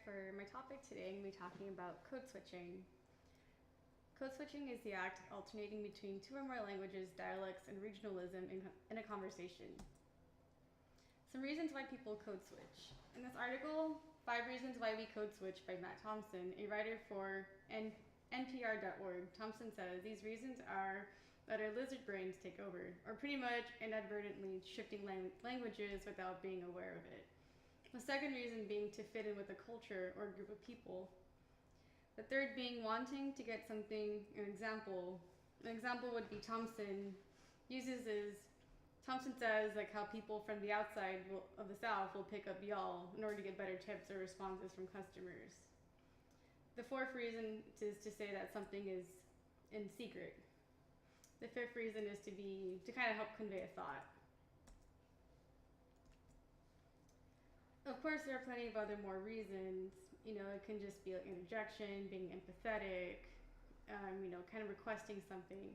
for my topic today, I'm going to be talking about code switching. Code switching is the act of alternating between two or more languages, dialects, and regionalism in a conversation. Some reasons why people code switch. In this article, 5 Reasons Why We Code Switch by Matt Thompson, a writer for NPR.org, Thompson says these reasons are that our lizard brains take over, or pretty much inadvertently shifting languages without being aware of it. The second reason being to fit in with a culture or a group of people. The third being wanting to get something, an example would be Thompson says like how people from the outside of the South will pick up y'all in order to get better tips or responses from customers. The fourth reason is to say that something is in secret. The fifth reason is to kind of help convey a thought. Of course, there are plenty of other more reasons. It can just be like interjection, being empathetic, kind of requesting something.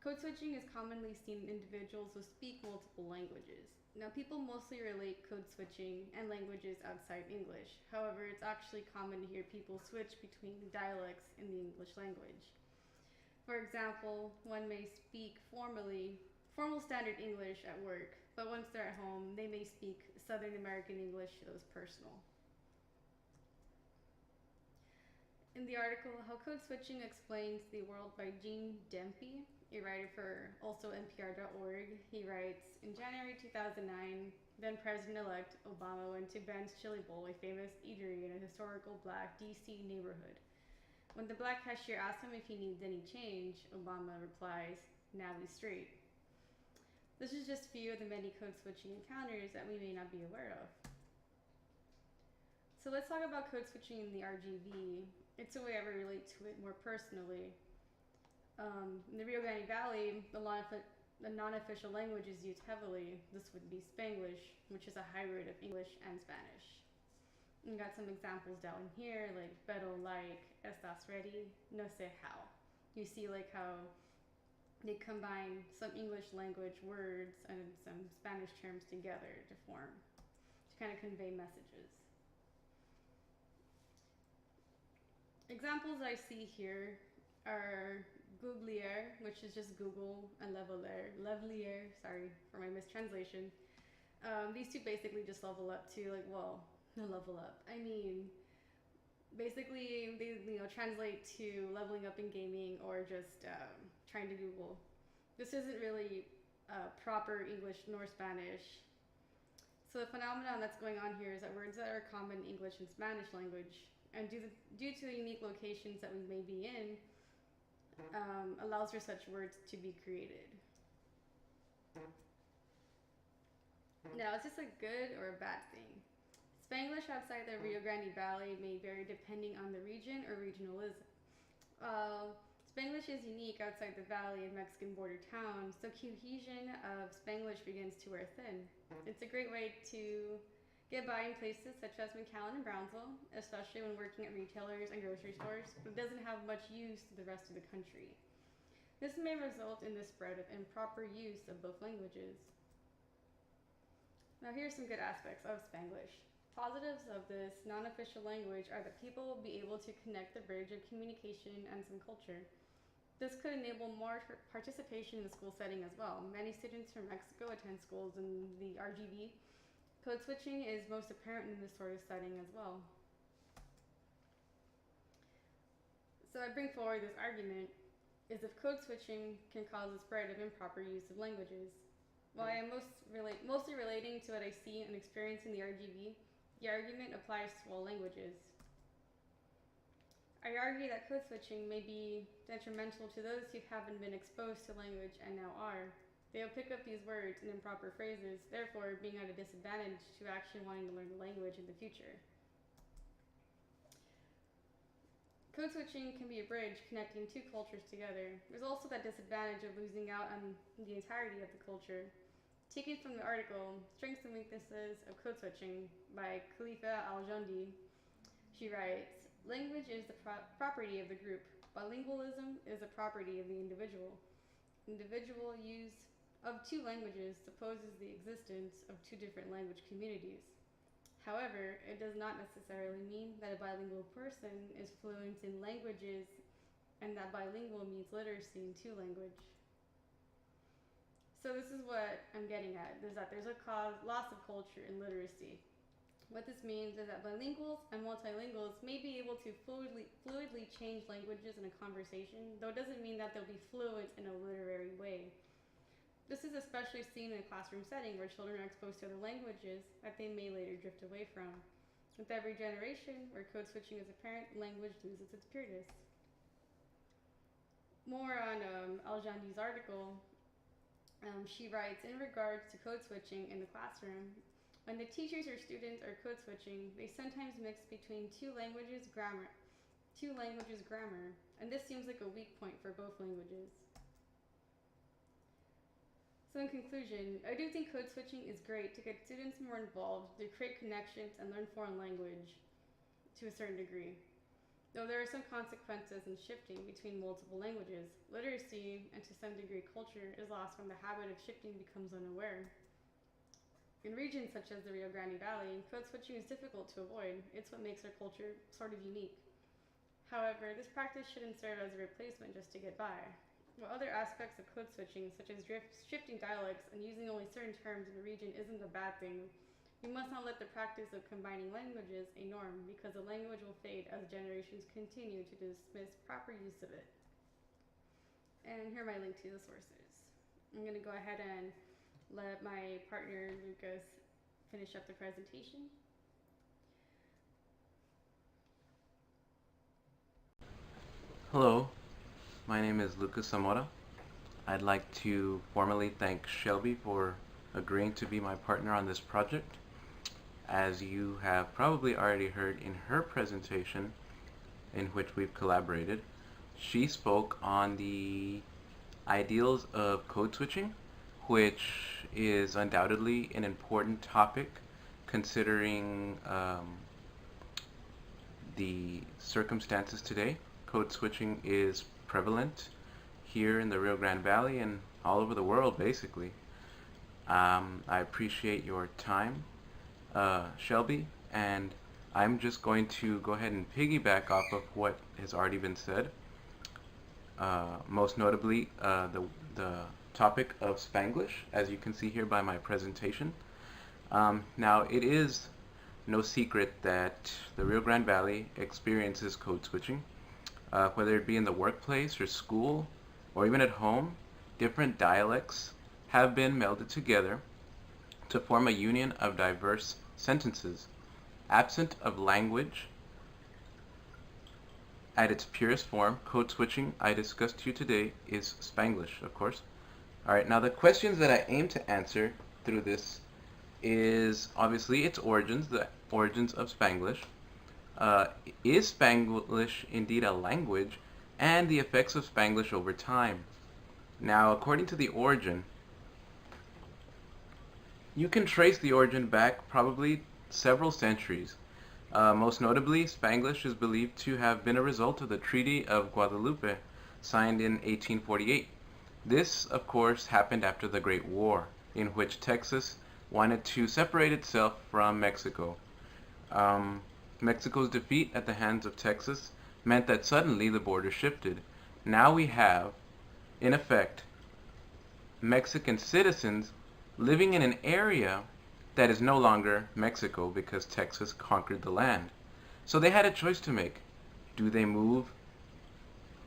Code switching is commonly seen in individuals who speak multiple languages. Now, people mostly relate code switching and languages outside English. However, it's actually common to hear people switch between dialects in the English language. For example, one may speak formal standard English at work, but once they're at home, they may speak Southern American English that was personal. In the article, How Code Switching Explains the World by Gene Dempe, a writer for also NPR.org, he writes, in January 2009, then President-elect Obama went to Ben's Chili Bowl, a famous eatery in a historical black DC neighborhood. When the black cashier asked him if he needs any change, Obama replies, now he's straight. This is just a few of the many code switching encounters that we may not be aware of. So let's talk about code switching in the RGV. It's a way I relate to it more personally. In the Rio Grande Valley, the non-official language is used heavily. This would be Spanglish, which is a hybrid of English and Spanish. We got some examples down here, like pero like, estás ready, no sé how. You see like how they combine some English language words and some Spanish terms together to kind of convey messages. Examples I see here are Googlier, which is just Google, and Levelier, sorry for my mistranslation. These two basically just level up to level up. I mean, basically they translate to leveling up in gaming or just trying to Google. This isn't really proper English nor Spanish. So the phenomenon that's going on here is that words that are common in English and Spanish language, and due to the unique locations that we may be in, allows for such words to be created. Now, is this a good or a bad thing? Spanglish outside the Rio Grande Valley may vary depending on the region or regionalism. Spanglish is unique outside the valley and Mexican border towns, so cohesion of Spanglish begins to wear thin. It's a great way to get by in places such as McAllen and Brownsville, especially when working at retailers and grocery stores, but it doesn't have much use to the rest of the country. This may result in the spread of improper use of both languages. Now here's some good aspects of Spanglish. Positives of this non-official language are that people will be able to connect the bridge of communication and some culture. This could enable more participation in the school setting as well. Many students from Mexico attend schools in the RGV. Code switching is most apparent in this sort of setting as well. So I bring forward this argument is if code switching can cause the spread of improper use of languages. While I am mostly relating to what I see and experience in the RGV, the argument applies to all languages. I argue that code switching may be detrimental to those who haven't been exposed to language and now are. They will pick up these words and improper phrases, therefore being at a disadvantage to actually wanting to learn the language in the future. Code switching can be a bridge connecting two cultures together. There's also that disadvantage of losing out on the entirety of the culture. Taken from the article, Strengths and Weaknesses of Code Switching by Khalifa Al-Jondi, she writes, language is the property of the group. Bilingualism is a property of the individual. Individual use of two languages supposes the existence of two different language communities. However, it does not necessarily mean that a bilingual person is fluent in languages and that bilingual means literacy in two language. So this is what I'm getting at, is that there's a loss of culture in literacy. What this means is that bilinguals and multilinguals may be able to fluidly change languages in a conversation, though it doesn't mean that they'll be fluent in a literary way. This is especially seen in a classroom setting where children are exposed to other languages that they may later drift away from. With every generation where code switching is apparent, language loses its pureness. More on Aljandi's article, she writes, in regards to code switching in the classroom, when the teachers or students are code switching, they sometimes mix between two languages grammar, and this seems like a weak point for both languages. So in conclusion, I do think code switching is great to get students more involved, to create connections and learn foreign language to a certain degree. Though there are some consequences in shifting between multiple languages, literacy and to some degree culture is lost when the habit of shifting becomes unaware. In regions such as the Rio Grande Valley, code switching is difficult to avoid. It's what makes our culture sort of unique. However, this practice shouldn't serve as a replacement just to get by. While other aspects of code switching, such as shifting dialects and using only certain terms in a region isn't a bad thing, we must not let the practice of combining languages a norm, because the language will fade as generations continue to dismiss proper use of it. And here are my link to the sources. I'm going to go ahead and let my partner Lucas finish up the presentation. Hello, my name is Lucas Zamora. I'd like to formally thank Shelby for agreeing to be my partner on this project. As you have probably already heard in her presentation, in which we've collaborated, she spoke on the ideals of code switching, which is undoubtedly an important topic considering the circumstances today. Code switching is prevalent here in the Rio Grande Valley and all over the world, basically. I appreciate your time, Shelby, and I'm just going to go ahead and piggyback off of what has already been said. Most notably, the topic of Spanglish, as you can see here by my presentation. Now, it is no secret that the Rio Grande Valley experiences code switching. Whether it be in the workplace or school or even at home, different dialects have been melded together to form a union of diverse sentences. Absent of language at its purest form, code switching I discussed to you today is Spanglish, of course. Alright, now the questions that I aim to answer through this is obviously its origins, the origins of Spanglish. Is Spanglish indeed a language, and the effects of Spanglish over time? Now, according to the origin, you can trace the origin back probably several centuries. Most notably, Spanglish is believed to have been a result of the Treaty of Guadalupe, signed in 1848. This, of course, happened after the Great War, in which Texas wanted to separate itself from Mexico. Mexico's defeat at the hands of Texas meant that suddenly the border shifted. Now we have, in effect, Mexican citizens living in an area that is no longer Mexico because Texas conquered the land. So they had a choice to make. Do they move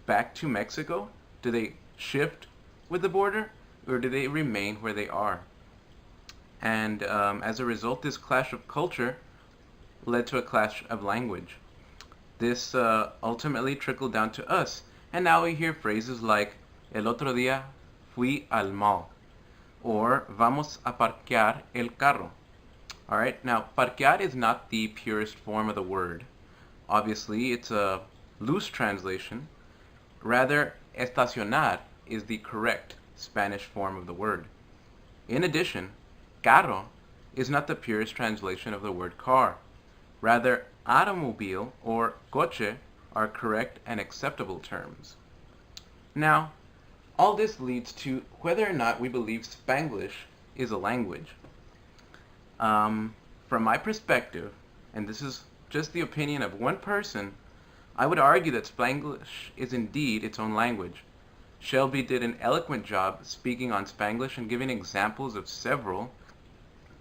back to Mexico? Do they shift with the border? Or do they remain where they are? And as a result, this clash of culture led to a clash of language. This ultimately trickled down to us, and now we hear phrases like el otro día fui al mall, or vamos a parquear el carro. Alright, now parquear is not the purest form of the word. Obviously, it's a loose translation. Rather, estacionar is the correct Spanish form of the word. In addition, carro is not the purest translation of the word car. Rather, automobile or coche are correct and acceptable terms. Now, all this leads to whether or not we believe Spanglish is a language. From my perspective, and this is just the opinion of one person, I would argue that Spanglish is indeed its own language. Shelby did an eloquent job speaking on Spanglish and giving examples of several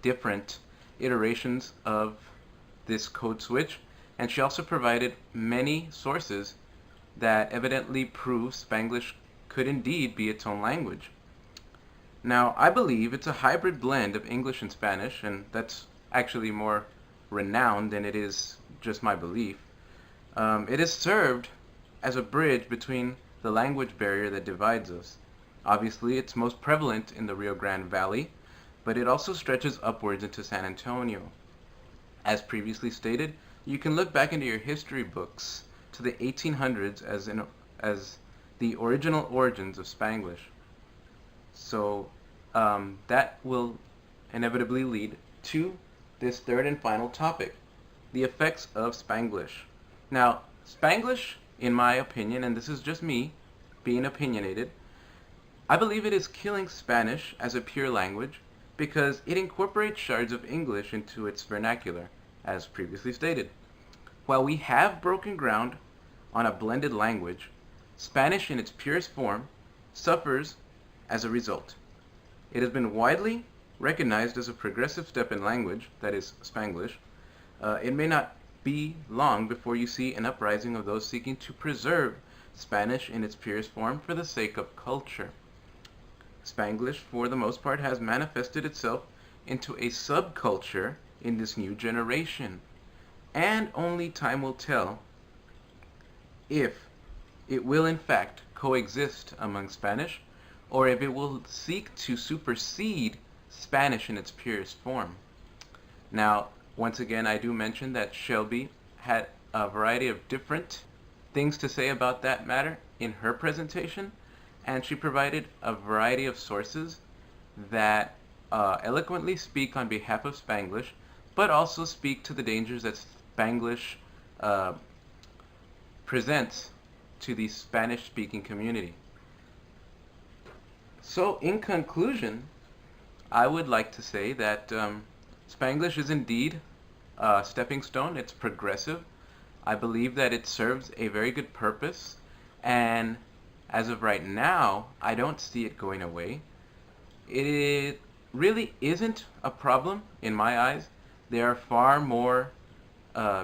different iterations of this code switch, and she also provided many sources that evidently prove Spanglish could indeed be its own language. Now, I believe it's a hybrid blend of English and Spanish, and that's actually more renowned than it is just my belief. It is served as a bridge between the language barrier that divides us. Obviously, it's most prevalent in the Rio Grande Valley, but it also stretches upwards into San Antonio. As previously stated, you can look back into your history books to the 1800s as the original origins of Spanglish. So that will inevitably lead to this third and final topic, the effects of Spanglish. Now, Spanglish, in my opinion, and this is just me being opinionated, I believe it is killing Spanish as a pure language because it incorporates shards of English into its vernacular, as previously stated. While we have broken ground on a blended language, Spanish in its purest form suffers as a result. It has been widely recognized as a progressive step in language, that is, Spanglish. It may not be long before you see an uprising of those seeking to preserve Spanish in its purest form for the sake of culture. Spanglish, for the most part, has manifested itself into a subculture in this new generation, and only time will tell if it will in fact coexist among Spanish, or if it will seek to supersede Spanish in its purest form. Now, once again, I do mention that Shelby had a variety of different things to say about that matter in her presentation, and she provided a variety of sources that eloquently speak on behalf of Spanglish, but also speak to the dangers that Spanglish presents to the Spanish-speaking community. So, in conclusion, I would like to say that Spanglish is indeed a stepping stone. It's progressive. I believe that it serves a very good purpose, and as of right now, I don't see it going away. It really isn't a problem in my eyes. There are far more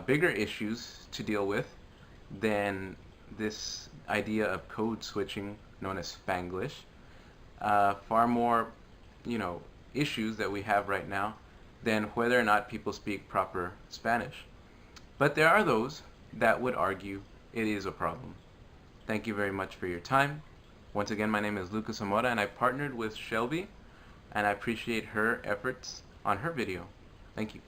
bigger issues to deal with than this idea of code switching known as Spanglish. Far more, issues that we have right now than whether or not people speak proper Spanish. But there are those that would argue it is a problem. Thank you very much for your time. Once again, my name is Lucas Zamora, and I partnered with Shelby, and I appreciate her efforts on her video. Thank you.